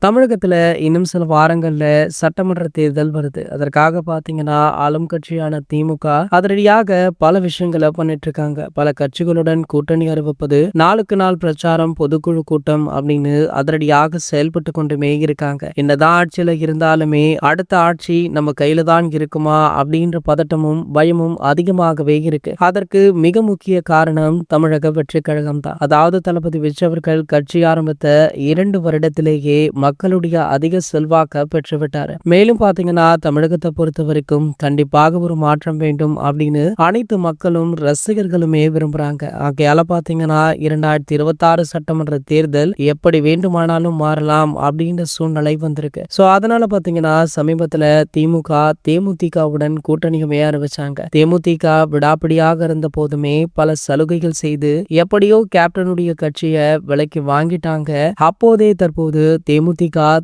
தமிழகத்துல இன்னும் சில வாரங்கள்ல சட்டமன்ற தேர்தல் வருது. அதற்காக பார்த்தீங்கன்னா, ஆளும் கட்சியான திமுக அதிரடியாக பல விஷயங்கள பண்ணிட்டு இருக்காங்க. பல கட்சிகளுடன் கூட்டணி அறிவிப்பது, நாளுக்கு நாள் பிரச்சாரம், பொதுக்குழு கூட்டம் அப்படின்னு அதிரடியாக செயல்பட்டு கொண்டுமே இருக்காங்க. என்னதான் ஆட்சியில இருந்தாலுமே, அடுத்த ஆட்சி நம்ம கையில தான் இருக்குமா அப்படின்ற பதட்டமும், பயமும் அதிகமாகவே இருக்கு. அதற்கு மிக முக்கிய காரணம் தமிழக வெற்றிக் கழகம் தான். அதாவது தளபதி விஜய் அவர்கள் கட்சி ஆரம்பித்த 2 வருடத்திலேயே மக்களுடைய அதிக செல்வாக்க பெற்றுவிட்டாரு. மேலும் பாத்தீங்கன்னா தமிழகத்தை பொறுத்த வரைக்கும் கண்டிப்பாக ஒரு மாற்றம் வேண்டும் அப்படின்னு அனைத்து மக்களும் ரசிகர்களுமே விரும்புறாங்க. ஆகையால பாத்தீங்கன்னா 2026 சட்டமன்ற தேர்தல் எப்படி வேண்டுமானாலும் மாறலாம் அப்படின்ற சூழ்நிலை வந்திருக்கு. சோ அதனால பாத்தீங்கன்னா சமீபத்துல திமுக தேமுதிகவுடன் கூட்டணியுமே அறிவிச்சாங்க. தேமுதிக விடாப்பிடியாக இருந்த போதுமே பல சலுகைகள் செய்து எப்படியோ கேப்டனுடைய கட்சியை விலைக்கு வாங்கிட்டாங்க. அப்போதே தற்போது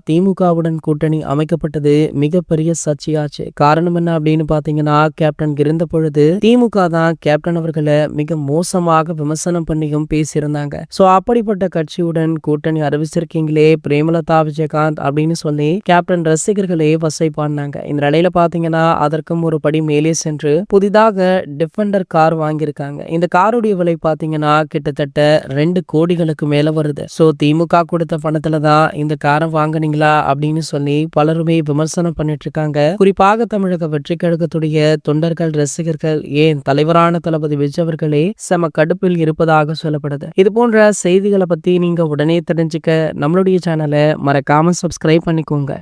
திமுகவுடன் கூட்டணி அமைக்கப்பட்டது மிகப்பெரிய சர்ச்சையாச்சு. காரணம் என்ன அப்படின்னு பாத்தீங்கன்னா, கேப்டன் இருந்த பொழுது திமுக தான் கேப்டன் அவர்களை மிக மோசமாக விமர்சனம் பண்ணியும் பேசியிருந்தாங்க. சோ அப்படிப்பட்ட கட்சியுடன் கூட்டணி அறிவிச்சிருக்கீங்களே பிரேமலதா விஜயகாந்த் அப்படின்னு சொல்லி கேப்டன் ரசிகர்களே வசை பாடினாங்க. இந்த நிலையில பாத்தீங்கன்னா அதற்கும் ஒரு படி மேலே சென்று புதிதாக டிஃபெண்டர் கார் வாங்கியிருக்காங்க. இந்த காருடைய விலை பாத்தீங்கன்னா கிட்டத்தட்ட 2 கோடிகளுக்கு மேல வருது. சோ திமுக கொடுத்த பணத்துல தான் இந்த காரை வாங்குனீங்களா அப்படின்னு சொல்லி பலருமே விமர்சனம் பண்ணிட்டு இருக்காங்க. குறிப்பாக தமிழக வெற்றி கழகத்துடைய தொண்டர்கள், ரசிகர்கள், ஏன் தலைவரான தளபதி விஜய் அவர்களே செம கடுப்பில் இருப்பதாக சொல்லப்படுது. இது போன்ற செய்திகளை பத்தி நீங்க உடனே தெரிஞ்சுக்க நம்மளுடைய சேனலை மறக்காம சப்ஸ்கிரைப் பண்ணிக்கோங்க.